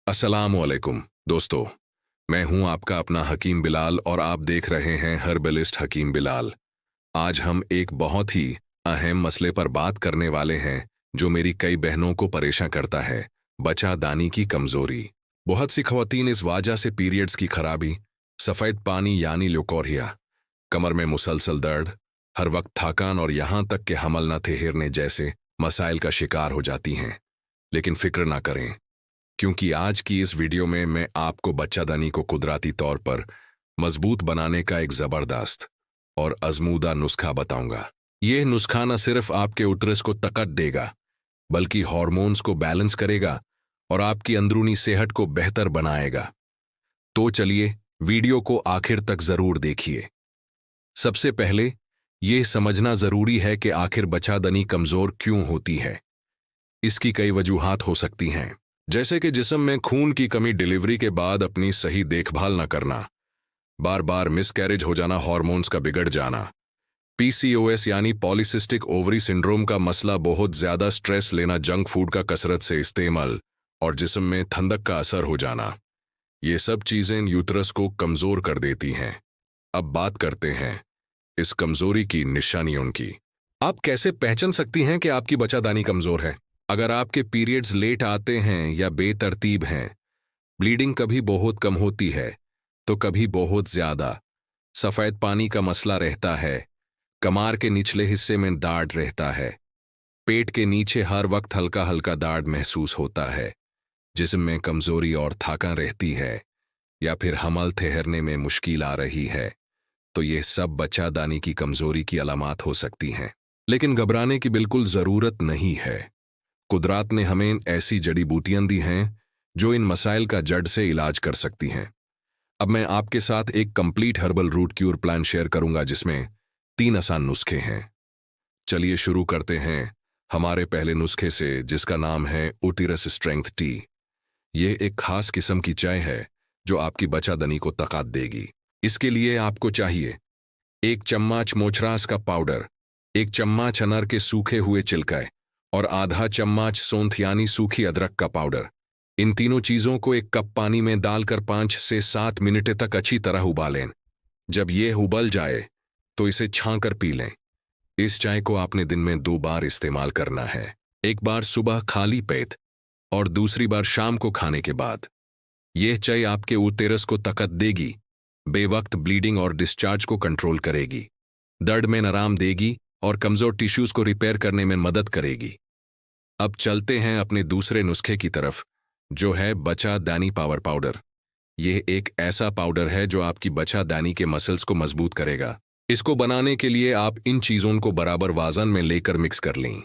अस्सलामुअलैकुम दोस्तों। मैं हूं आपका अपना हकीम बिलाल और आप देख रहे हैं हर्बलिस्ट हकीम बिलाल। आज हम एक बहुत ही अहम मसले पर बात करने वाले हैं जो मेरी कई बहनों को परेशान करता है, बच्चा दानी की कमजोरी। बहुत सी खवातीन इस वजह से पीरियड्स की खराबी, सफ़ेद पानी यानी ल्यूकोरिया, कमर में मुसलसल दर्द, हर वक्त थकान और यहाँ तक कि हमल न ठहरने जैसे मसाइल का शिकार हो जाती हैं। लेकिन फिक्र ना करें, क्योंकि आज की इस वीडियो में मैं आपको बच्चादानी को कुदरती तौर पर मजबूत बनाने का एक ज़बरदस्त और आजमूदा नुस्खा बताऊंगा। यह नुस्खा न सिर्फ आपके उतरस को ताकत देगा, बल्कि हार्मोन्स को बैलेंस करेगा और आपकी अंदरूनी सेहत को बेहतर बनाएगा। तो चलिए वीडियो को आखिर तक जरूर देखिए। सबसे पहले यह समझना जरूरी है कि आखिर बच्चादानी कमजोर क्यों होती है। इसकी कई वजूहात हो सकती हैं, जैसे कि जिस्म में खून की कमी, डिलीवरी के बाद अपनी सही देखभाल न करना, बार बार मिसकैरेज हो जाना, हार्मोन्स का बिगड़ जाना, पीसीओएस यानी पॉलीसिस्टिक ओवरी सिंड्रोम का मसला, बहुत ज्यादा स्ट्रेस लेना, जंक फूड का कसरत से इस्तेमाल और जिस्म में ठंडक का असर हो जाना। ये सब चीजें यूतरस को कमजोर कर देती हैं। अब बात करते हैं इस कमजोरी की निशानियों की। आप कैसे पहचान सकती हैं कि आपकी बच्चादानी कमजोर है? अगर आपके पीरियड्स लेट आते हैं या बेतरतीब हैं, ब्लीडिंग कभी बहुत कम होती है तो कभी बहुत ज्यादा, सफेद पानी का मसला रहता है, कमर के निचले हिस्से में दर्द रहता है, पेट के नीचे हर वक्त हल्का हल्का दर्द महसूस होता है, जिस्म में कमजोरी और थकान रहती है, या फिर हमल ठहरने में मुश्किल आ रही है, तो ये सब बच्चादानी की कमजोरी की अलामत हो सकती हैं। लेकिन घबराने की बिल्कुल जरूरत नहीं है। कुदरत ने हमें ऐसी जड़ी बूटियां दी हैं जो इन मसाइल का जड़ से इलाज कर सकती हैं। अब मैं आपके साथ एक complete herbal root cure plan share करूंगा जिसमें 3 आसान नुस्खे हैं। चलिए शुरू करते हैं हमारे पहले नुस्खे से, जिसका नाम है उटिरस स्ट्रेंथ टी। ये एक खास किस्म की चाय है जो आपकी बच्चादानी को ताकत देगी। इसके लिए आपको चाहिए 1 चम्मच मोचरास का पाउडर, 1 चम्मच अनार के सूखे हुए छिलके और आधा चम्मच सौंठ यानी सूखी अदरक का पाउडर। इन तीनों चीजों को 1 कप पानी में डालकर 5 से 7 मिनट तक अच्छी तरह उबालें। जब यह उबल जाए तो इसे छानकर पी लें। इस चाय को आपने दिन में 2 बार इस्तेमाल करना है, एक बार सुबह खाली पेट और दूसरी बार शाम को खाने के बाद। यह चाय आपके उतेरस को ताकत देगी, बेवक्त ब्लीडिंग और डिस्चार्ज को कंट्रोल करेगी, दर्द में आराम देगी और कमजोर टिश्यूज को रिपेयर करने में मदद करेगी। अब चलते हैं अपने दूसरे नुस्खे की तरफ, जो है बच्चादानी पावर पाउडर। यह एक ऐसा पाउडर है जो आपकी बच्चादानी के मसल्स को मजबूत करेगा। इसको बनाने के लिए आप इन चीजों को बराबर वजन में लेकर मिक्स कर लें।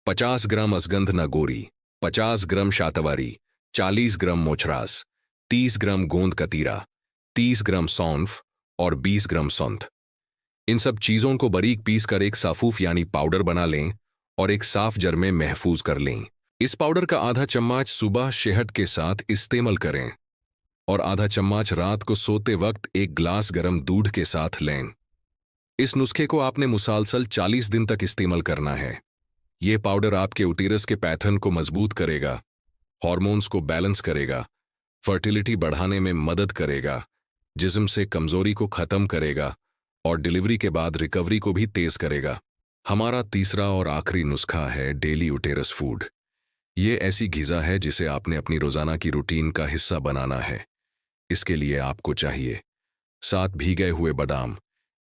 50 ग्राम अजगंध नागोरी, 50 ग्राम शातवारी, 40 ग्राम मोचरास, 30 ग्राम गोंद कतीरा, 30 ग्राम सौंफ और 20 ग्राम सौंठ। इन सब चीजों को बारीक पीस कर एक साफूफ यानी पाउडर बना लें और एक साफ जार में महफूज कर लें। इस पाउडर का आधा चम्मच सुबह शहद के साथ इस्तेमाल करें और आधा चम्मच रात को सोते वक्त 1 गिलास गर्म दूध के साथ लें। इस नुस्खे को आपने मुसलसल 40 दिन तक इस्तेमाल करना है। यह पाउडर आपके उटीरस के पैटर्न को मजबूत करेगा, हार्मोन्स को बैलेंस करेगा, फर्टिलिटी बढ़ाने में मदद करेगा, जिस्म से कमजोरी को खत्म करेगा और डिलीवरी के बाद रिकवरी को भी तेज करेगा। हमारा तीसरा और आखिरी नुस्खा है डेली उटेरस फूड। ये ऐसी ग़िज़ा है जिसे आपने अपनी रोजाना की रूटीन का हिस्सा बनाना है। इसके लिए आपको चाहिए 7 भीगे हुए बादाम,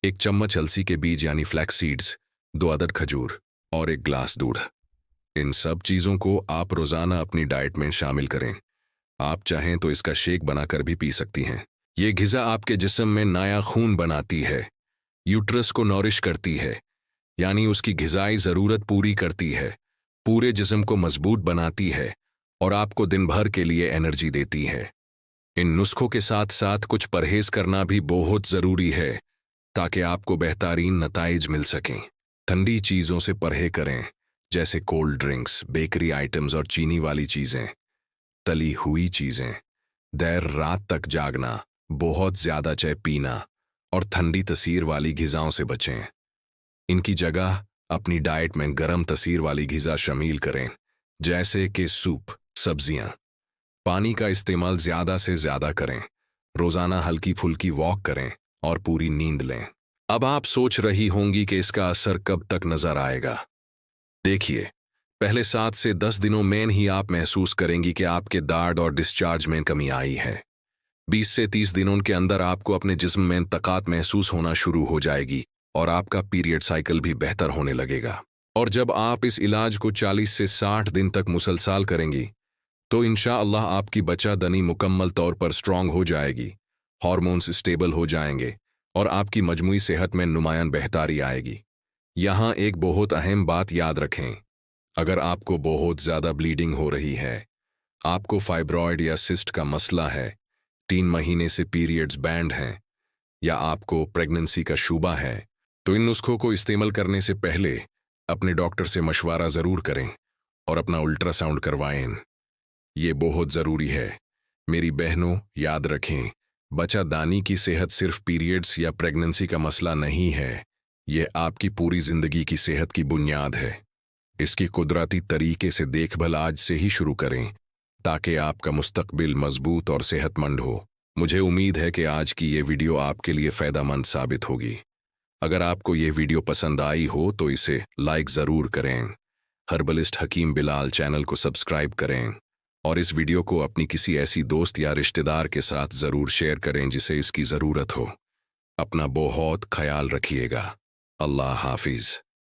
1 चम्मच अलसी के बीज यानी फ्लैक्स सीड्स, 2 अदद खजूर और 1 गिलास दूध। इन सब चीजों को आप रोजाना अपनी डाइट में शामिल करें। आप चाहें तो इसका शेक बनाकर भी पी सकती हैं। ये ग़िज़ा आपके जिस्म में नया खून बनाती है, यूट्रस को नॉरिश करती है, यानी उसकी ग़िज़ाई ज़रूरत पूरी करती है, पूरे जिस्म को मजबूत बनाती है और आपको दिन भर के लिए एनर्जी देती है। इन नुस्खों के साथ साथ कुछ परहेज करना भी बहुत ज़रूरी है ताकि आपको बेहतरीन नताइज मिल सकें। ठंडी चीज़ों से परहेज करें, जैसे कोल्ड ड्रिंक्स, बेकरी आइटम्स और चीनी वाली चीज़ें, तली हुई चीज़ें, देर रात तक जागना, बहुत ज़्यादा चाय पीना और ठंडी तसीर वाली ग़िज़ाओं से बचें। इनकी जगह अपनी डाइट में गर्म तसीर वाली ग़िज़ा शामिल करें, जैसे कि सूप, सब्जियां, पानी का इस्तेमाल ज्यादा से ज्यादा करें, रोजाना हल्की फुल्की वॉक करें और पूरी नींद लें। अब आप सोच रही होंगी कि इसका असर कब तक नजर आएगा। देखिए, पहले 7 से 10 दिनों में ही आप महसूस करेंगी कि आपके दर्द और डिस्चार्ज में कमी आई है। 20 से 30 दिनों के अंदर आपको अपने जिस्म में तकात महसूस होना शुरू हो जाएगी और आपका पीरियड साइकिल भी बेहतर होने लगेगा। और जब आप इस इलाज को 40 से 60 दिन तक मुसलसल करेंगी तो इंशाअल्लाह आपकी बच्चादनी मुकम्मल तौर पर स्ट्रांग हो जाएगी, हार्मोन्स स्टेबल हो जाएंगे और आपकी मजमूई सेहत में नुमायां बेहतरी आएगी। यहाँ एक बहुत अहम बात याद रखें, अगर आपको बहुत ज़्यादा ब्लीडिंग हो रही है, आपको फाइब्रॉयड या सिस्ट का मसला है, 3 महीने से पीरियड्स बैंड हैं या आपको प्रेगनेंसी का शुबा है, तो इन नुस्खों को इस्तेमाल करने से पहले अपने डॉक्टर से मशवरा ज़रूर करें और अपना अल्ट्रासाउंड करवाएं। ये बहुत ज़रूरी है। मेरी बहनों, याद रखें, बच्चादानी की सेहत सिर्फ पीरियड्स या प्रेगनेंसी का मसला नहीं है, ये आपकी पूरी ज़िंदगी की सेहत की बुनियाद है। इसकी कुदरती तरीके से देखभाल आज से ही शुरू करें ताकि आपका मुस्तकबिल मजबूत और सेहतमंद हो। मुझे उम्मीद है कि आज की ये वीडियो आपके लिए फ़ायदेमंद साबित होगी। अगर आपको ये वीडियो पसंद आई हो तो इसे लाइक ज़रूर करें, हर्बलिस्ट हकीम बिलाल चैनल को सब्सक्राइब करें और इस वीडियो को अपनी किसी ऐसी दोस्त या रिश्तेदार के साथ ज़रूर शेयर करें जिसे इसकी ज़रूरत हो। अपना बहुत ख्याल रखिएगा। अल्लाह हाफिज़।